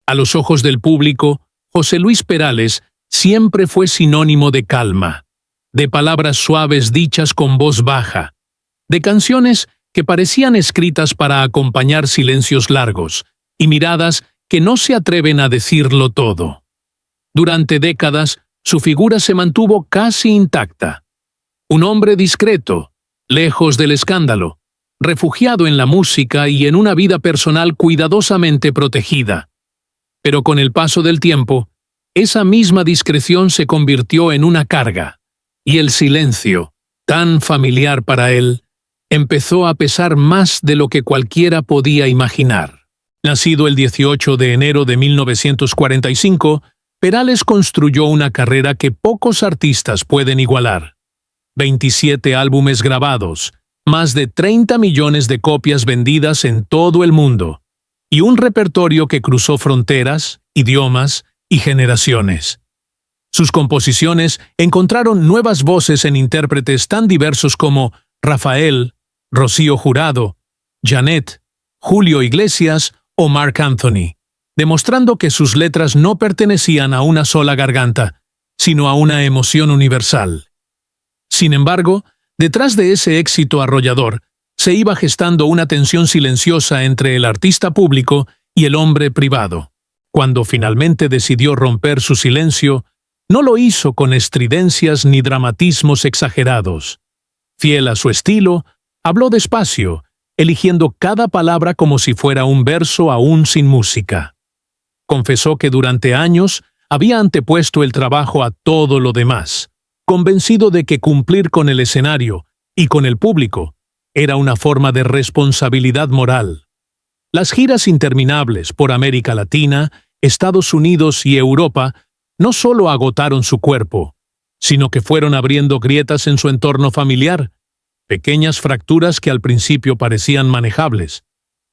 A los ojos del público, José Luis Perales siempre fue sinónimo de calma, de palabras suaves dichas con voz baja, de canciones que parecían escritas para acompañar silencios largos y miradas que no se atreven a decirlo todo. Durante décadas, su figura se mantuvo casi intacta. Un hombre discreto, lejos del escándalo, refugiado en la música y en una vida personal cuidadosamente protegida. Pero con el paso del tiempo, esa misma discreción se convirtió en una carga, y el silencio, tan familiar para él, empezó a pesar más de lo que cualquiera podía imaginar. Nacido el 18 de enero de 1945, Perales construyó una carrera que pocos artistas pueden igualar. 27 álbumes grabados, más de 30 millones de copias vendidas en todo el mundo, y un repertorio que cruzó fronteras, idiomas y generaciones. Sus composiciones encontraron nuevas voces en intérpretes tan diversos como Rafael, Rocío Jurado, Janet, Julio Iglesias o Marc Anthony, demostrando que sus letras no pertenecían a una sola garganta, sino a una emoción universal. Sin embargo, detrás de ese éxito arrollador, se iba gestando una tensión silenciosa entre el artista público y el hombre privado. Cuando finalmente decidió romper su silencio, no lo hizo con estridencias ni dramatismos exagerados. Fiel a su estilo, habló despacio, eligiendo cada palabra como si fuera un verso aún sin música. Confesó que durante años había antepuesto el trabajo a todo lo demás, convencido de que cumplir con el escenario y con el público era una forma de responsabilidad moral. Las giras interminables por América Latina, Estados Unidos y Europa no solo agotaron su cuerpo, sino que fueron abriendo grietas en su entorno familiar, pequeñas fracturas que al principio parecían manejables,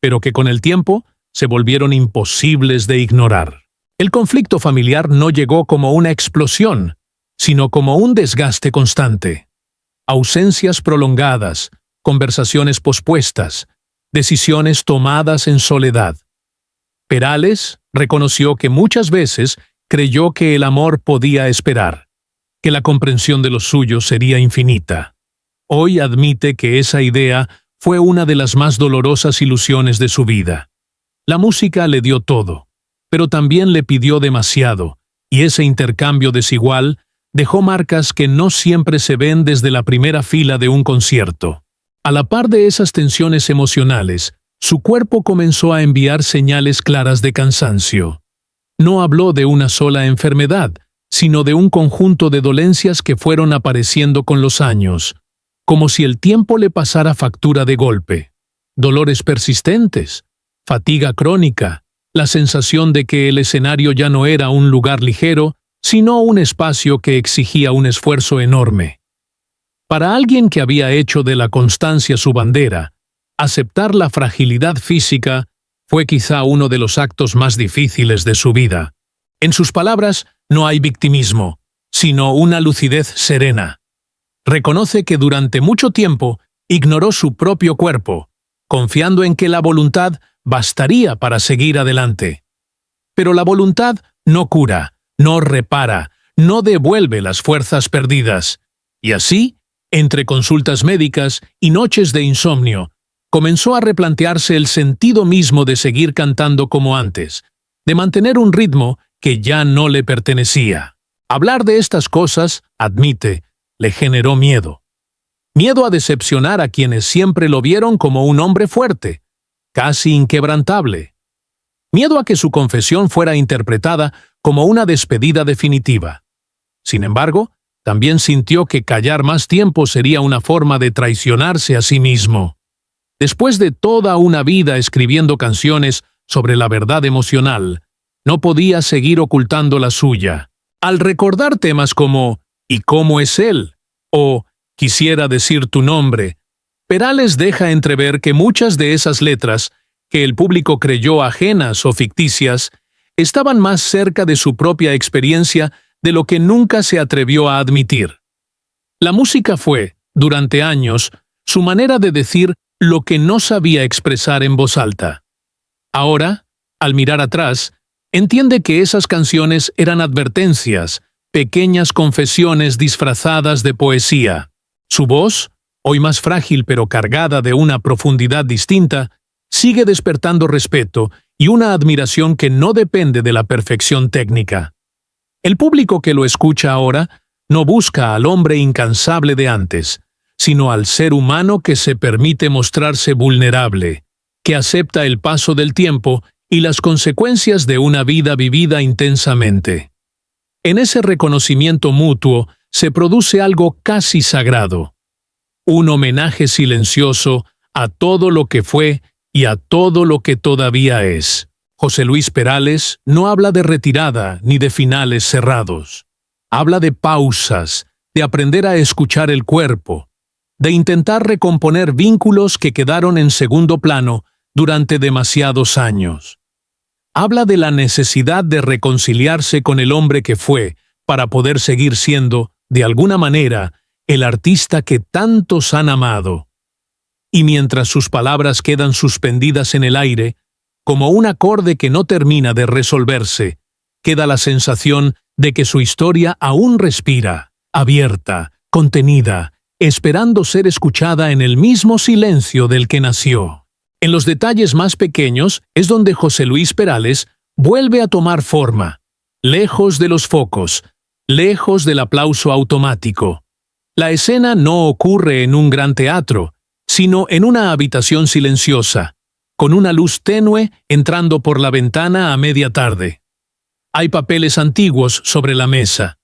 pero que con el tiempo se volvieron imposibles de ignorar. El conflicto familiar no llegó como una explosión, sino como un desgaste constante. Ausencias prolongadas, conversaciones pospuestas, decisiones tomadas en soledad. Perales reconoció que muchas veces creyó que el amor podía esperar, que la comprensión de los suyos sería infinita. Hoy admite que esa idea fue una de las más dolorosas ilusiones de su vida. La música le dio todo, pero también le pidió demasiado, y ese intercambio desigual dejó marcas que no siempre se ven desde la primera fila de un concierto. A la par de esas tensiones emocionales, su cuerpo comenzó a enviar señales claras de cansancio. No habló de una sola enfermedad, sino de un conjunto de dolencias que fueron apareciendo con los años, como si el tiempo le pasara factura de golpe. Dolores persistentes, fatiga crónica, la sensación de que el escenario ya no era un lugar ligero, sino un espacio que exigía un esfuerzo enorme. Para alguien que había hecho de la constancia su bandera, aceptar la fragilidad física fue quizá uno de los actos más difíciles de su vida. En sus palabras, no hay victimismo, sino una lucidez serena. Reconoce que durante mucho tiempo ignoró su propio cuerpo, confiando en que la voluntad bastaría para seguir adelante. Pero la voluntad no cura, no repara, no devuelve las fuerzas perdidas. Y así, entre consultas médicas y noches de insomnio, comenzó a replantearse el sentido mismo de seguir cantando como antes, de mantener un ritmo que ya no le pertenecía. Hablar de estas cosas, admite, le generó miedo. Miedo a decepcionar a quienes siempre lo vieron como un hombre fuerte, casi inquebrantable. Miedo a que su confesión fuera interpretada como una despedida definitiva. Sin embargo, también sintió que callar más tiempo sería una forma de traicionarse a sí mismo. Después de toda una vida escribiendo canciones sobre la verdad emocional, no podía seguir ocultando la suya. Al recordar temas como ¿y cómo es él? O Quisiera decir tu nombre, Perales deja entrever que muchas de esas letras, que el público creyó ajenas o ficticias, estaban más cerca de su propia experiencia de lo que nunca se atrevió a admitir. La música fue, durante años, su manera de decir lo que no sabía expresar en voz alta. Ahora, al mirar atrás, Entiende que esas canciones eran advertencias, pequeñas confesiones disfrazadas de poesía. Su voz, hoy más frágil pero cargada de una profundidad distinta, sigue despertando respeto y una admiración que no depende de la perfección técnica. El público que lo escucha ahora no busca al hombre incansable de antes, sino al ser humano que se permite mostrarse vulnerable, que acepta el paso del tiempo y las consecuencias de una vida vivida intensamente. En ese reconocimiento mutuo se produce algo casi sagrado, un homenaje silencioso a todo lo que fue y a todo lo que todavía es. José Luis Perales no habla de retirada ni de finales cerrados. Habla de pausas, de aprender a escuchar el cuerpo, de intentar recomponer vínculos que quedaron en segundo plano durante demasiados años. Habla de la necesidad de reconciliarse con el hombre que fue para poder seguir siendo, de alguna manera, el artista que tantos han amado. Y mientras sus palabras quedan suspendidas en el aire, como un acorde que no termina de resolverse, queda la sensación de que su historia aún respira, abierta, contenida, esperando ser escuchada en el mismo silencio del que nació. En los detalles más pequeños es donde José Luis Perales vuelve a tomar forma, lejos de los focos, lejos del aplauso automático. La escena no ocurre en un gran teatro, sino en una habitación silenciosa, con una luz tenue entrando por la ventana a media tarde. Hay papeles antiguos sobre la mesa,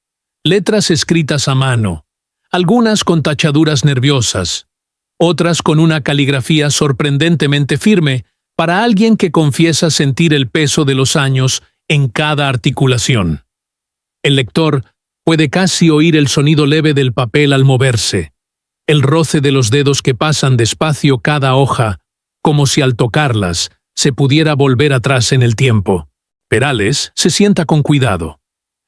letras escritas a mano, algunas con tachaduras nerviosas, otras con una caligrafía sorprendentemente firme para alguien que confiesa sentir el peso de los años en cada articulación. El lector puede casi oír el sonido leve del papel al moverse, el roce de los dedos que pasan despacio cada hoja, como si al tocarlas se pudiera volver atrás en el tiempo. Perales se sienta con cuidado.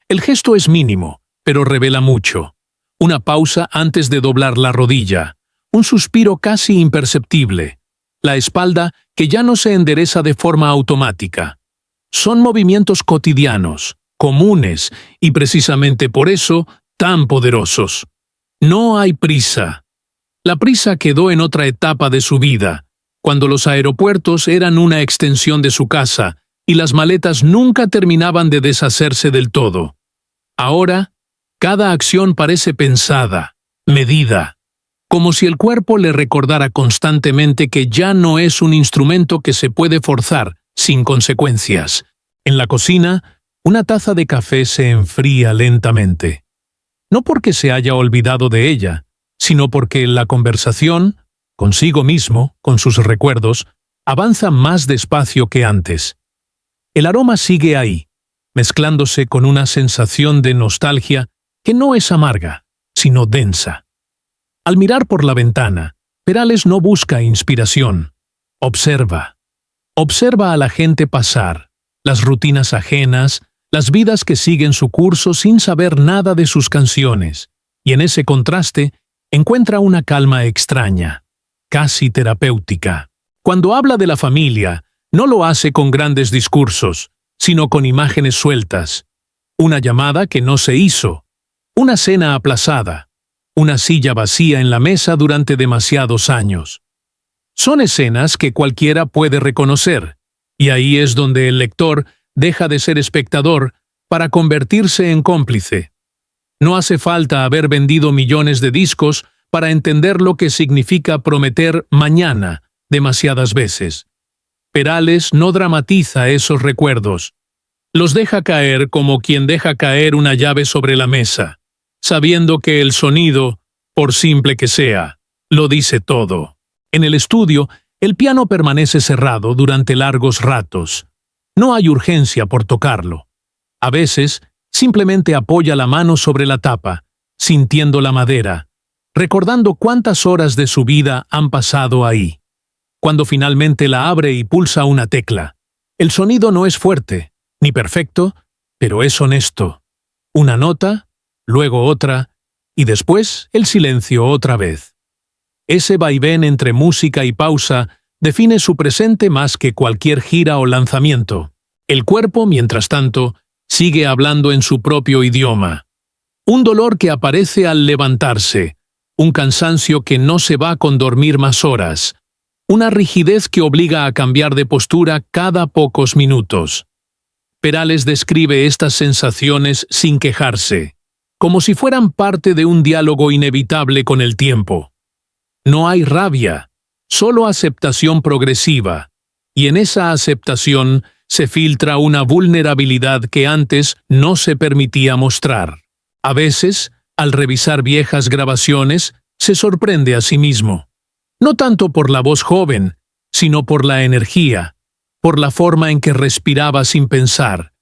El gesto es mínimo, pero revela mucho. Una pausa antes de doblar la rodilla, un suspiro casi imperceptible, la espalda que ya no se endereza de forma automática. Son movimientos cotidianos, comunes y precisamente por eso tan poderosos. No hay prisa. La prisa quedó en otra etapa de su vida, cuando los aeropuertos eran una extensión de su casa y las maletas nunca terminaban de deshacerse del todo. Ahora, cada acción parece pensada, medida, como si el cuerpo le recordara constantemente que ya no es un instrumento que se puede forzar sin consecuencias. En la cocina, una taza de café se enfría lentamente. No porque se haya olvidado de ella, sino porque la conversación, consigo mismo, con sus recuerdos, avanza más despacio que antes. El aroma sigue ahí, mezclándose con una sensación de nostalgia que no es amarga, sino densa. Al mirar por la ventana, Perales no busca inspiración. Observa. Observa a la gente pasar, las rutinas ajenas, las vidas que siguen su curso sin saber nada de sus canciones, y en ese contraste encuentra una calma extraña, casi terapéutica. Cuando habla de la familia, no lo hace con grandes discursos, sino con imágenes sueltas. Una llamada que no se hizo, una cena aplazada, una silla vacía en la mesa durante demasiados años. Son escenas que cualquiera puede reconocer, y ahí es donde el lector deja de ser espectador para convertirse en cómplice. No hace falta haber vendido millones de discos para entender lo que significa prometer mañana demasiadas veces. Perales no dramatiza esos recuerdos. Los deja caer como quien deja caer una llave sobre la mesa, sabiendo que el sonido, por simple que sea, lo dice todo. En el estudio, el piano permanece cerrado durante largos ratos. No hay urgencia por tocarlo. A veces, simplemente apoya la mano sobre la tapa, sintiendo la madera, recordando cuántas horas de su vida han pasado ahí. Cuando finalmente la abre y pulsa una tecla, el sonido no es fuerte, ni perfecto, pero es honesto. Una nota, luego otra, y después el silencio otra vez. Ese vaivén entre música y pausa define su presente más que cualquier gira o lanzamiento. El cuerpo, mientras tanto, sigue hablando en su propio idioma. Un dolor que aparece al levantarse, un cansancio que no se va con dormir más horas, una rigidez que obliga a cambiar de postura cada pocos minutos. Perales describe estas sensaciones sin quejarse, como si fueran parte de un diálogo inevitable con el tiempo. No hay rabia, solo aceptación progresiva, y en esa aceptación se filtra una vulnerabilidad que antes no se permitía mostrar. A veces, al revisar viejas grabaciones, se sorprende a sí mismo. No tanto por la voz joven, sino por la energía, por la forma en que respiraba sin pensar,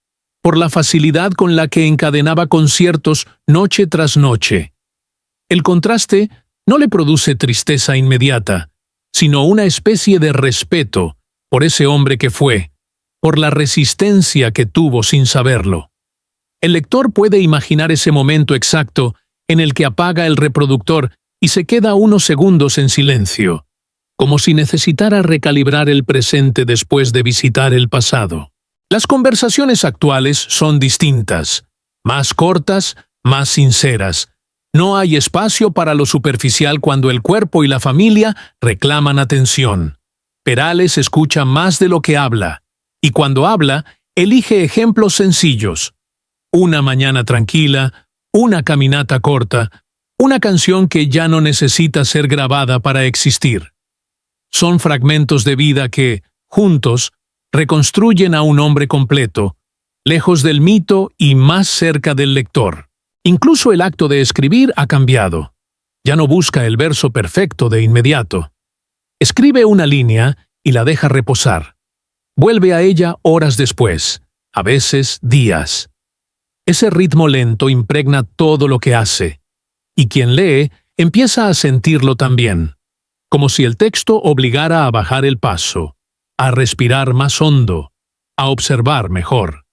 por la facilidad con la que encadenaba conciertos noche tras noche. El contraste no le produce tristeza inmediata, sino una especie de respeto por ese hombre que fue, por la resistencia que tuvo sin saberlo. El lector puede imaginar ese momento exacto en el que apaga el reproductor y se queda unos segundos en silencio, como si necesitara recalibrar el presente después de visitar el pasado. Las conversaciones actuales son distintas, más cortas, más sinceras. No hay espacio para lo superficial cuando el cuerpo y la familia reclaman atención. Perales escucha más de lo que habla, y cuando habla, elige ejemplos sencillos. Una mañana tranquila, una caminata corta, una canción que ya no necesita ser grabada para existir. Son fragmentos de vida que, juntos, reconstruyen a un hombre completo, lejos del mito y más cerca del lector. Incluso el acto de escribir ha cambiado. Ya no busca el verso perfecto de inmediato. Escribe una línea y la deja reposar. Vuelve a ella horas después, a veces días. Ese ritmo lento impregna todo lo que hace, y quien lee empieza a sentirlo también, como si el texto obligara a bajar el paso, a respirar más hondo, a observar mejor.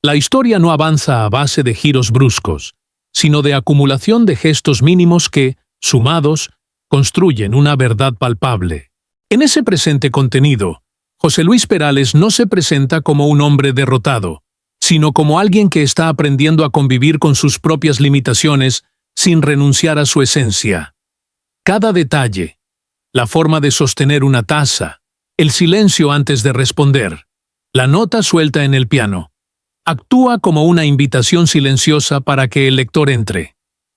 La historia no avanza a base de giros bruscos, sino de acumulación de gestos mínimos que, sumados, construyen una verdad palpable. En ese presente contenido, José Luis Perales no se presenta como un hombre derrotado, sino como alguien que está aprendiendo a convivir con sus propias limitaciones sin renunciar a su esencia. Cada detalle, la forma de sostener una taza, el silencio antes de responder, la nota suelta en el piano, actúa como una invitación silenciosa para que el lector entre,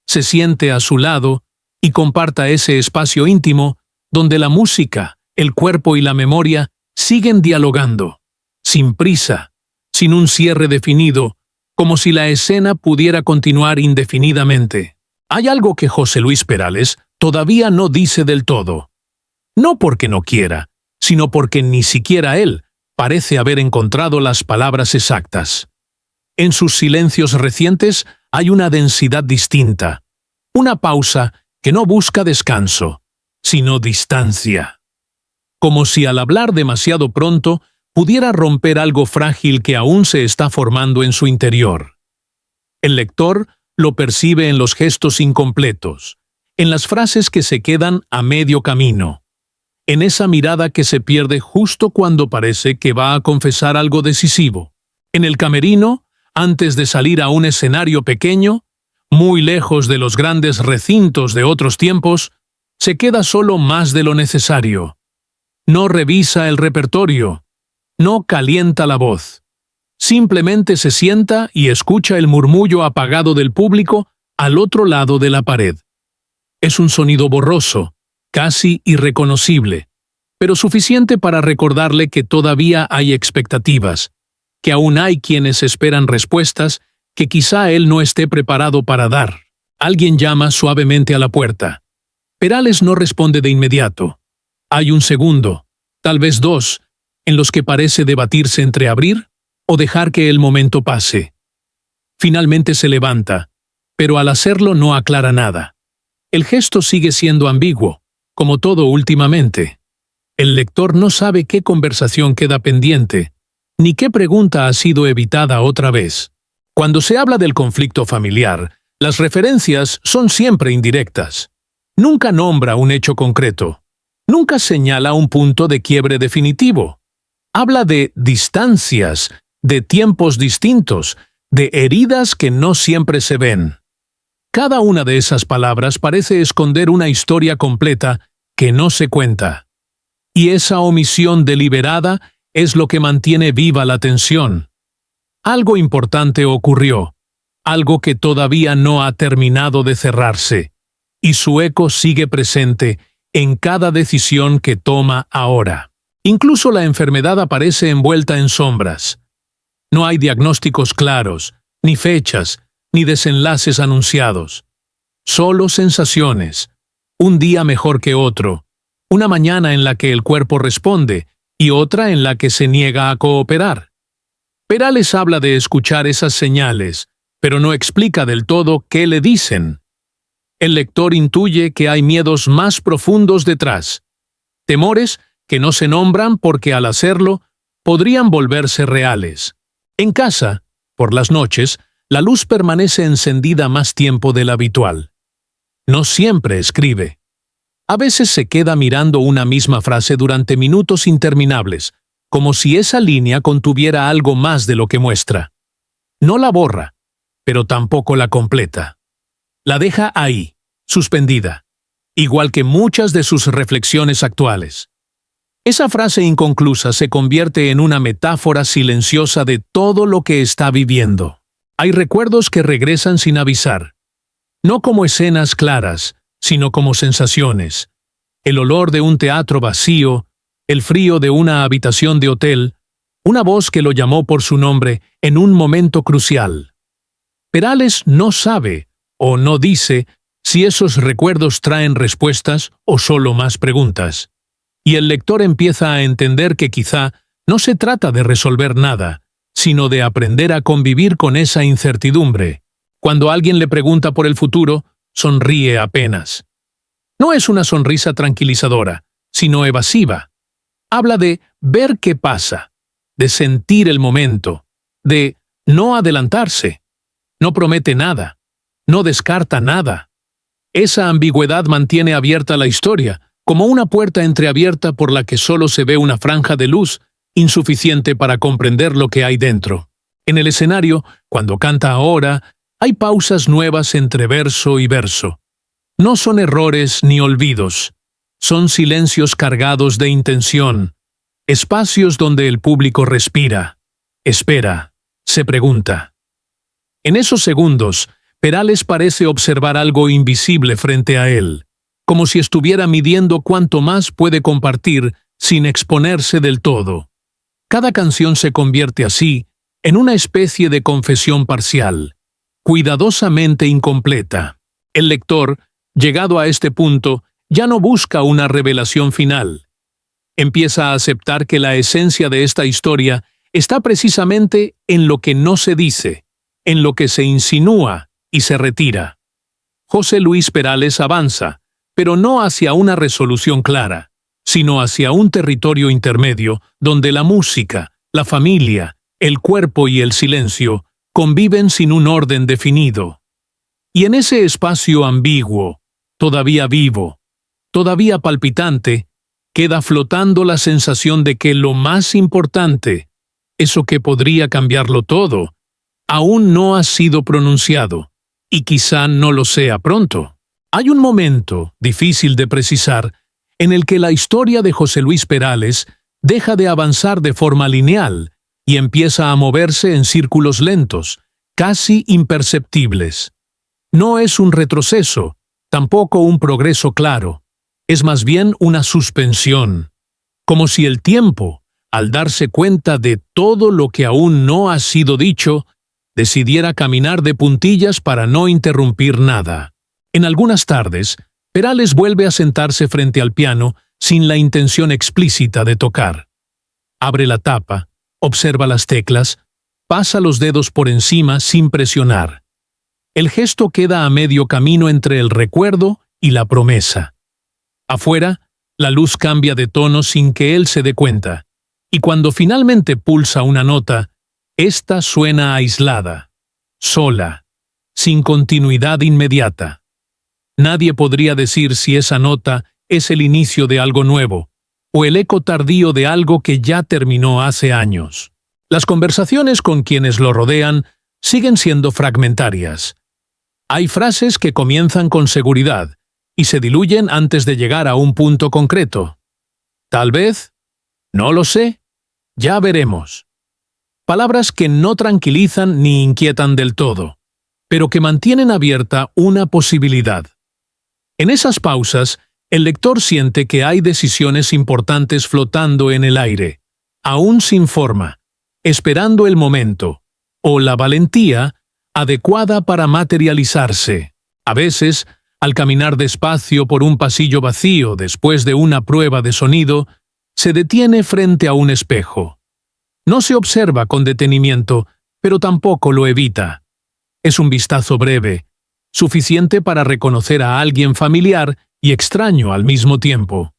se siente a su lado y comparta ese espacio íntimo donde la música, el cuerpo y la memoria siguen dialogando, sin prisa, sin un cierre definido, como si la escena pudiera continuar indefinidamente. Hay algo que José Luis Perales todavía no dice del todo. No porque no quiera, sino porque ni siquiera él parece haber encontrado las palabras exactas. En sus silencios recientes hay una densidad distinta, una pausa que no busca descanso, sino distancia. Como si al hablar demasiado pronto pudiera romper algo frágil que aún se está formando en su interior. El lector lo percibe en los gestos incompletos, en las frases que se quedan a medio camino, en esa mirada que se pierde justo cuando parece que va a confesar algo decisivo. En el camerino, antes de salir a un escenario pequeño, muy lejos de los grandes recintos de otros tiempos, se queda solo más de lo necesario. No revisa el repertorio, no calienta la voz. Simplemente se sienta y escucha el murmullo apagado del público al otro lado de la pared. Es un sonido borroso, casi irreconocible, pero suficiente para recordarle que todavía hay expectativas, que aún hay quienes esperan respuestas que quizá él no esté preparado para dar. Alguien llama suavemente a la puerta. Perales no responde de inmediato. Hay un segundo, tal vez dos, en los que parece debatirse entre abrir o dejar que el momento pase. Finalmente se levanta, pero al hacerlo no aclara nada. El gesto sigue siendo ambiguo, como todo últimamente. El lector no sabe qué conversación queda pendiente, ni qué pregunta ha sido evitada otra vez. Cuando se habla del conflicto familiar, las referencias son siempre indirectas. Nunca nombra un hecho concreto. Nunca señala un punto de quiebre definitivo. Habla de distancias, de tiempos distintos, de heridas que no siempre se ven. Cada una de esas palabras parece esconder una historia completa que no se cuenta. Y esa omisión deliberada es lo que mantiene viva la tensión. Algo importante ocurrió, algo que todavía no ha terminado de cerrarse, y su eco sigue presente en cada decisión que toma ahora. Incluso la enfermedad aparece envuelta en sombras. No hay diagnósticos claros, ni fechas, ni desenlaces anunciados. Solo sensaciones, un día mejor que otro, una mañana en la que el cuerpo responde y otra en la que se niega a cooperar. Perales habla de escuchar esas señales, pero no explica del todo qué le dicen. El lector intuye que hay miedos más profundos detrás, temores que no se nombran porque al hacerlo podrían volverse reales. En casa, por las noches, la luz permanece encendida más tiempo del habitual. No siempre escribe. A veces se queda mirando una misma frase durante minutos interminables, como si esa línea contuviera algo más de lo que muestra. No la borra, pero tampoco la completa. La deja ahí, suspendida, igual que muchas de sus reflexiones actuales. Esa frase inconclusa se convierte en una metáfora silenciosa de todo lo que está viviendo. Hay recuerdos que regresan sin avisar, no como escenas claras, sino como sensaciones. El olor de un teatro vacío, el frío de una habitación de hotel, una voz que lo llamó por su nombre en un momento crucial. Perales no sabe, o no dice, si esos recuerdos traen respuestas o solo más preguntas. Y el lector empieza a entender que quizá no se trata de resolver nada, sino de aprender a convivir con esa incertidumbre. Cuando alguien le pregunta por el futuro, sonríe apenas. No es una sonrisa tranquilizadora, sino evasiva. Habla de ver qué pasa, de sentir el momento, de no adelantarse. No promete nada, no descarta nada. Esa ambigüedad mantiene abierta la historia, como una puerta entreabierta por la que solo se ve una franja de luz, insuficiente para comprender lo que hay dentro. En el escenario, cuando canta ahora, hay pausas nuevas entre verso y verso. No son errores ni olvidos, son silencios cargados de intención, espacios donde el público respira, espera, se pregunta. En esos segundos, Perales parece observar algo invisible frente a él, como si estuviera midiendo cuánto más puede compartir sin exponerse del todo. Cada canción se convierte así en una especie de confesión parcial, cuidadosamente incompleta. El lector, llegado a este punto, ya no busca una revelación final. Empieza a aceptar que la esencia de esta historia está precisamente en lo que no se dice, en lo que se insinúa y se retira. José Luis Perales avanza, pero no hacia una resolución clara, sino hacia un territorio intermedio donde la música, la familia, el cuerpo y el silencio conviven sin un orden definido. Y en ese espacio ambiguo, todavía vivo, todavía palpitante, queda flotando la sensación de que lo más importante, eso que podría cambiarlo todo, aún no ha sido pronunciado, y quizá no lo sea pronto. Hay un momento, difícil de precisar, en el que la historia de José Luis Perales deja de avanzar de forma lineal y empieza a moverse en círculos lentos, casi imperceptibles. No es un retroceso, tampoco un progreso claro, es más bien una suspensión, como si el tiempo, al darse cuenta de todo lo que aún no ha sido dicho, decidiera caminar de puntillas para no interrumpir nada. En algunas tardes, Perales vuelve a sentarse frente al piano sin la intención explícita de tocar. Abre la tapa, observa las teclas, pasa los dedos por encima sin presionar. El gesto queda a medio camino entre el recuerdo y la promesa. Afuera, la luz cambia de tono sin que él se dé cuenta, y cuando finalmente pulsa una nota, ésta suena aislada, sola, sin continuidad inmediata. Nadie podría decir si esa nota es el inicio de algo nuevo, o el eco tardío de algo que ya terminó hace años. Las conversaciones con quienes lo rodean siguen siendo fragmentarias. Hay frases que comienzan con seguridad y se diluyen antes de llegar a un punto concreto. Tal vez, no lo sé, ya veremos. Palabras que no tranquilizan ni inquietan del todo, pero que mantienen abierta una posibilidad. En esas pausas, el lector siente que hay decisiones importantes flotando en el aire, aún sin forma, esperando el momento, o la valentía adecuada para materializarse. A veces, al caminar despacio por un pasillo vacío después de una prueba de sonido, se detiene frente a un espejo. No se observa con detenimiento, pero tampoco lo evita. Es un vistazo breve, suficiente para reconocer a alguien familiar y extraño al mismo tiempo.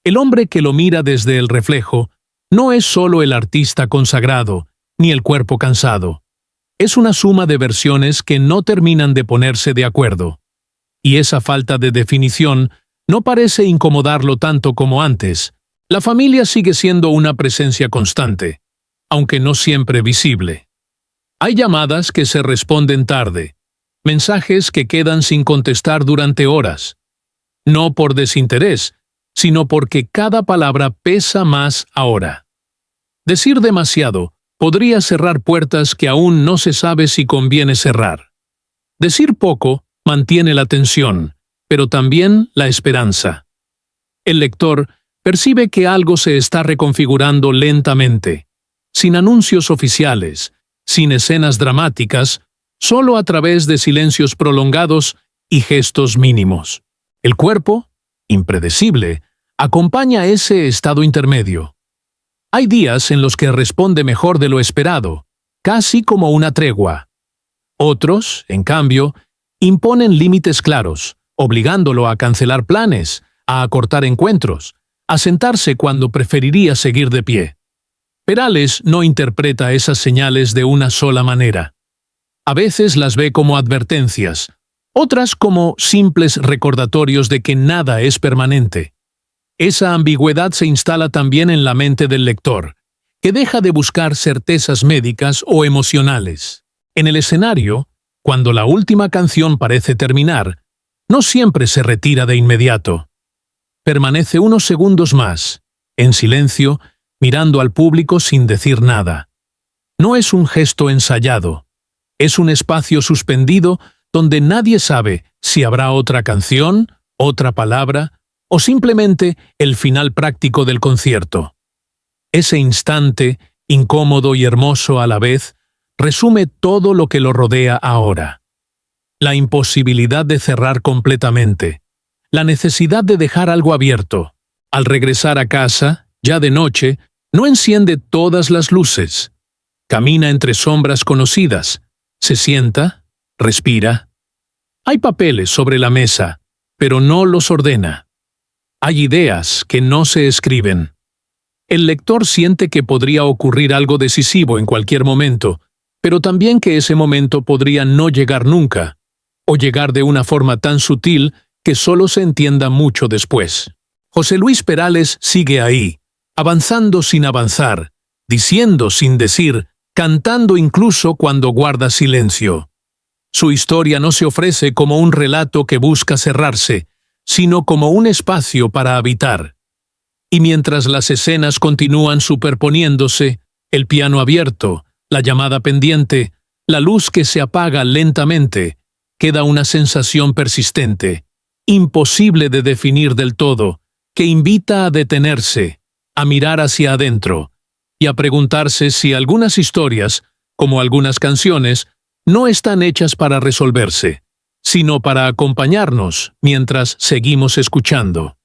El hombre que lo mira desde el reflejo no es solo el artista consagrado, ni el cuerpo cansado. Es una suma de versiones que no terminan de ponerse de acuerdo. Y esa falta de definición no parece incomodarlo tanto como antes. La familia sigue siendo una presencia constante, aunque no siempre visible. Hay llamadas que se responden tarde, mensajes que quedan sin contestar durante horas. No por desinterés, sino porque cada palabra pesa más ahora. Decir demasiado podría cerrar puertas que aún no se sabe si conviene cerrar. Decir poco mantiene la tensión, pero también la esperanza. El lector percibe que algo se está reconfigurando lentamente, sin anuncios oficiales, sin escenas dramáticas, solo a través de silencios prolongados y gestos mínimos. El cuerpo, impredecible, acompaña ese estado intermedio. Hay días en los que responde mejor de lo esperado, casi como una tregua. Otros, en cambio, imponen límites claros, obligándolo a cancelar planes, a acortar encuentros, a sentarse cuando preferiría seguir de pie. Perales no interpreta esas señales de una sola manera. A veces las ve como advertencias, otras como simples recordatorios de que nada es permanente. Esa ambigüedad se instala también en la mente del lector, que deja de buscar certezas médicas o emocionales. En el escenario, cuando la última canción parece terminar, no siempre se retira de inmediato. Permanece unos segundos más, en silencio, mirando al público sin decir nada. No es un gesto ensayado, es un espacio suspendido donde nadie sabe si habrá otra canción, otra palabra, o simplemente el final práctico del concierto. Ese instante, incómodo y hermoso a la vez, resume todo lo que lo rodea ahora. La imposibilidad de cerrar completamente, la necesidad de dejar algo abierto. Al regresar a casa, ya de noche, no enciende todas las luces. Camina entre sombras conocidas, se sienta, respira. Hay papeles sobre la mesa, pero no los ordena. Hay ideas que no se escriben. El lector siente que podría ocurrir algo decisivo en cualquier momento, pero también que ese momento podría no llegar nunca, o llegar de una forma tan sutil que solo se entienda mucho después. José Luis Perales sigue ahí, avanzando sin avanzar, diciendo sin decir, cantando incluso cuando guarda silencio. Su historia no se ofrece como un relato que busca cerrarse, sino como un espacio para habitar. Y mientras las escenas continúan superponiéndose, el piano abierto, la llamada pendiente, la luz que se apaga lentamente, queda una sensación persistente, imposible de definir del todo, que invita a detenerse, a mirar hacia adentro, y a preguntarse si algunas historias, como algunas canciones, no están hechas para resolverse, sino para acompañarnos mientras seguimos escuchando.